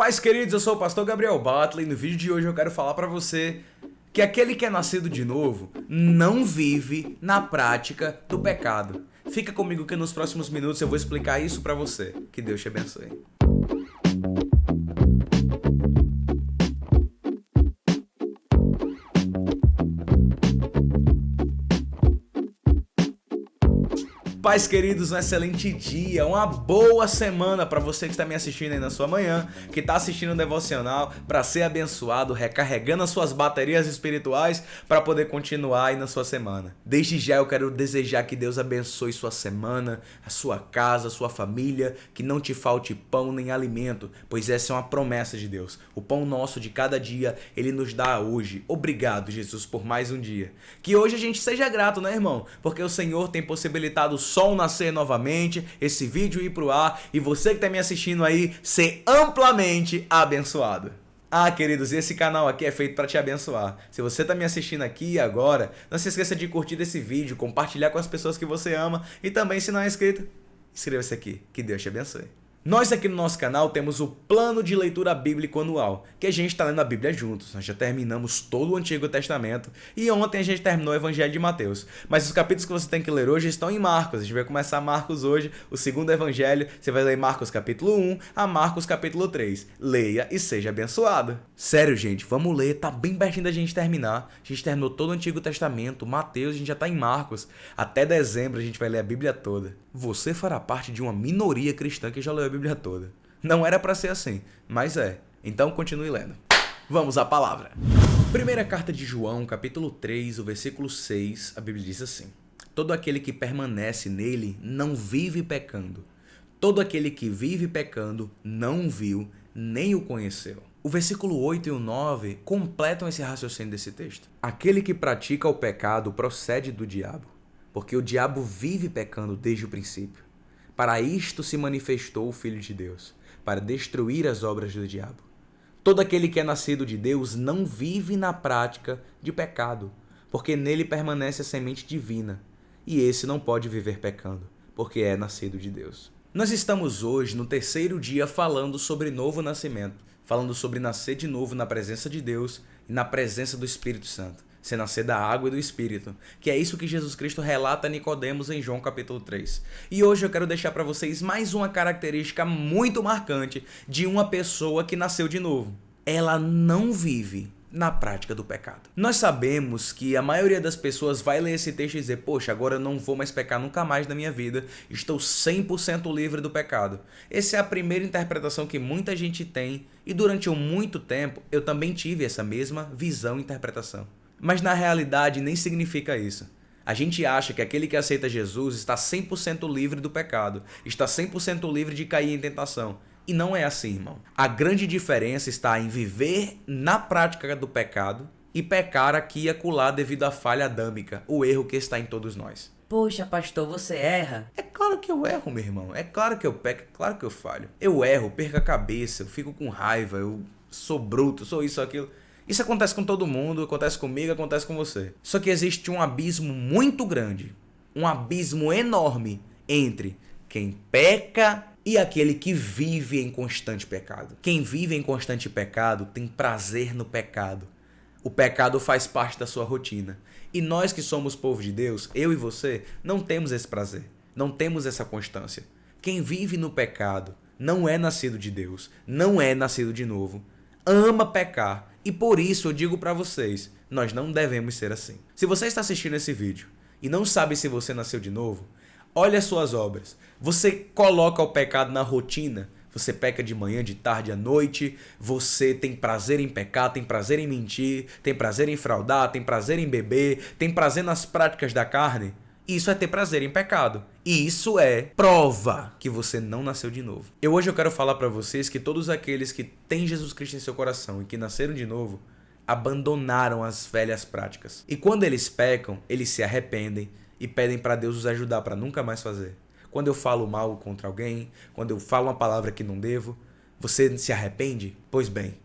Pais queridos, eu sou o pastor Gabriel Butler e no vídeo de hoje eu quero falar pra você que aquele que é nascido de novo não vive na prática do pecado. Fica comigo que nos próximos minutos eu vou explicar isso pra você. Que Deus te abençoe. Pais queridos, um excelente dia, uma boa semana para você que está me assistindo aí na sua manhã, que está assistindo o devocional para ser abençoado, recarregando as suas baterias espirituais para poder continuar aí na sua semana. Desde já eu quero desejar que Deus abençoe sua semana, a sua casa, a sua família, que não te falte pão nem alimento, pois essa é uma promessa de Deus. O pão nosso de cada dia, Ele nos dá hoje. Obrigado, Jesus, por mais um dia. Que hoje a gente seja grato, né, irmão? Porque o Senhor tem possibilitado o sol nascer novamente, esse vídeo ir pro ar e você que tá me assistindo aí ser amplamente abençoado. Ah, queridos, esse canal aqui é feito para te abençoar. Se você tá me assistindo aqui e agora, não se esqueça de curtir esse vídeo, compartilhar com as pessoas que você ama e também, se não é inscrito, inscreva-se aqui. Que Deus te abençoe. Nós aqui no nosso canal temos o plano de leitura bíblico anual, que a gente está lendo a Bíblia juntos. Nós já terminamos todo o Antigo Testamento e ontem a gente terminou o Evangelho de Mateus. Mas os capítulos que você tem que ler hoje estão em Marcos. A gente vai começar Marcos hoje, o segundo Evangelho. Você vai ler Marcos capítulo 1 a Marcos capítulo 3. Leia e seja abençoado. Sério, gente, vamos ler, tá bem pertinho da gente terminar. A gente terminou todo o Antigo Testamento, Mateus, a gente já está em Marcos. Até dezembro a gente vai ler a Bíblia toda. Você fará parte de uma minoria cristã que já leu a Bíblia toda. Não era para ser assim, mas é. Então continue lendo. Vamos à palavra. Primeira carta de João, capítulo 3, o versículo 6, a Bíblia diz assim: todo aquele que permanece nele não vive pecando. Todo aquele que vive pecando não viu, nem o conheceu. O versículo 8 e o 9 completam esse raciocínio desse texto. Aquele que pratica o pecado procede do diabo, porque o diabo vive pecando desde o princípio. Para isto se manifestou o Filho de Deus, para destruir as obras do diabo. Todo aquele que é nascido de Deus não vive na prática de pecado, porque nele permanece a semente divina, e esse não pode viver pecando, porque é nascido de Deus. Nós estamos hoje no terceiro dia falando sobre novo nascimento, falando sobre nascer de novo na presença de Deus e na presença do Espírito Santo. Se nascer da água e do Espírito, que é isso que Jesus Cristo relata a Nicodemos em João capítulo 3. E hoje eu quero deixar para vocês mais uma característica muito marcante de uma pessoa que nasceu de novo. Ela não vive na prática do pecado. Nós sabemos que a maioria das pessoas vai ler esse texto e dizer: poxa, agora eu não vou mais pecar nunca mais na minha vida, estou 100% livre do pecado. Essa é a primeira interpretação que muita gente tem e durante muito tempo eu também tive essa mesma visão e interpretação. Mas na realidade nem significa isso. A gente acha que aquele que aceita Jesus está 100% livre do pecado, está 100% livre de cair em tentação. E não é assim, irmão. A grande diferença está em viver na prática do pecado e pecar aqui e acolá devido à falha adâmica, o erro que está em todos nós. Poxa, pastor, você erra? É claro que eu erro, meu irmão. É claro que eu peco, é claro que eu falho. Eu erro, perco a cabeça, eu fico com raiva, eu sou bruto, sou isso, aquilo. Isso acontece com todo mundo, acontece comigo, acontece com você. Só que existe um abismo muito grande, um abismo enorme entre quem peca e aquele que vive em constante pecado. Quem vive em constante pecado tem prazer no pecado. O pecado faz parte da sua rotina. E nós que somos povo de Deus, eu e você, não temos esse prazer, não temos essa constância. Quem vive no pecado não é nascido de Deus, não é nascido de novo, ama pecar. E por isso eu digo para vocês, nós não devemos ser assim. Se você está assistindo esse vídeo e não sabe se você nasceu de novo, olha as suas obras. Você coloca o pecado na rotina. Você peca de manhã, de tarde, à noite. Você tem prazer em pecar, tem prazer em mentir, tem prazer em fraudar, tem prazer em beber, tem prazer nas práticas da carne. Isso é ter prazer em pecado. E isso é prova que você não nasceu de novo. Hoje eu quero falar para vocês que todos aqueles que têm Jesus Cristo em seu coração e que nasceram de novo, abandonaram as velhas práticas. E quando eles pecam, eles se arrependem e pedem para Deus os ajudar para nunca mais fazer. Quando eu falo mal contra alguém, quando eu falo uma palavra que não devo, você se arrepende? Pois bem,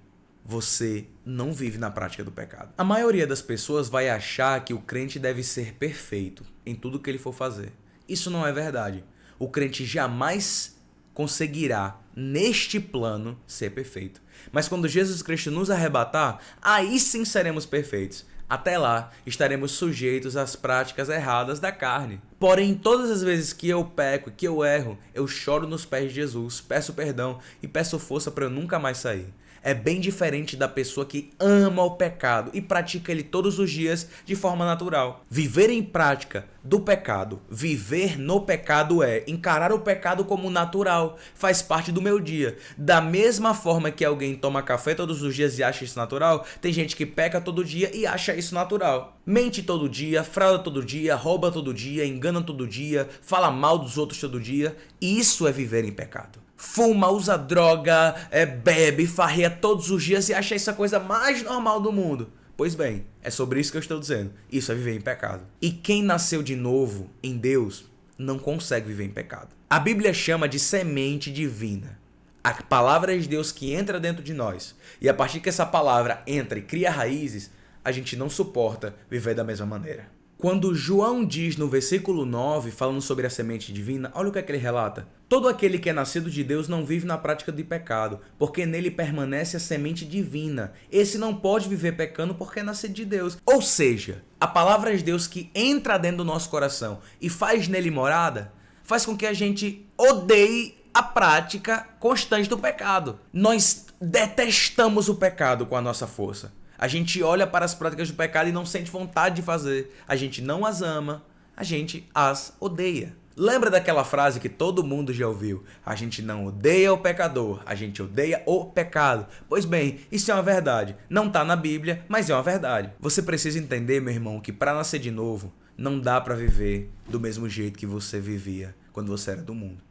você não vive na prática do pecado. A maioria das pessoas vai achar que o crente deve ser perfeito em tudo que ele for fazer. Isso não é verdade. O crente jamais conseguirá, neste plano, ser perfeito. Mas quando Jesus Cristo nos arrebatar, aí sim seremos perfeitos. Até lá, estaremos sujeitos às práticas erradas da carne. Porém, todas as vezes que eu peco e que eu erro, eu choro nos pés de Jesus, peço perdão e peço força para eu nunca mais sair. É bem diferente da pessoa que ama o pecado e pratica ele todos os dias de forma natural. Viver em prática do pecado, viver no pecado é encarar o pecado como natural, faz parte do meu dia. Da mesma forma que alguém toma café todos os dias e acha isso natural, tem gente que peca todo dia e acha isso natural. Mente todo dia, frauda todo dia, rouba todo dia, engana todo dia, fala mal dos outros todo dia. Isso é viver em pecado. Fuma, usa droga, bebe, farreia todos os dias e acha isso a coisa mais normal do mundo. Pois bem, é sobre isso que eu estou dizendo. Isso é viver em pecado. E quem nasceu de novo em Deus não consegue viver em pecado. A Bíblia chama de semente divina. A palavra de Deus que entra dentro de nós. E a partir que essa palavra entra e cria raízes, a gente não suporta viver da mesma maneira. Quando João diz no versículo 9, falando sobre a semente divina, olha o que é que ele relata. Todo aquele que é nascido de Deus não vive na prática de pecado, porque nele permanece a semente divina. Esse não pode viver pecando porque é nascido de Deus. Ou seja, a palavra de Deus que entra dentro do nosso coração e faz nele morada, faz com que a gente odeie a prática constante do pecado. Nós detestamos o pecado com a nossa força. A gente olha para as práticas do pecado e não sente vontade de fazer. A gente não as ama, a gente as odeia. Lembra daquela frase que todo mundo já ouviu? A gente não odeia o pecador, a gente odeia o pecado. Pois bem, isso é uma verdade. Não está na Bíblia, mas é uma verdade. Você precisa entender, meu irmão, que para nascer de novo, não dá para viver do mesmo jeito que você vivia quando você era do mundo.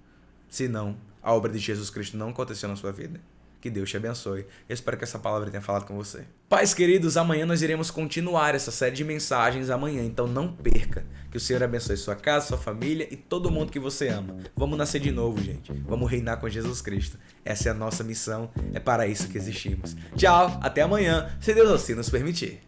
Senão, a obra de Jesus Cristo não aconteceu na sua vida. Que Deus te abençoe. Eu espero que essa palavra tenha falado com você. Pais queridos, amanhã nós iremos continuar essa série de mensagens amanhã, então não perca. Que o Senhor abençoe sua casa, sua família e todo mundo que você ama. Vamos nascer de novo, gente. Vamos reinar com Jesus Cristo. Essa é a nossa missão, é para isso que existimos. Tchau, até amanhã, se Deus assim nos permitir.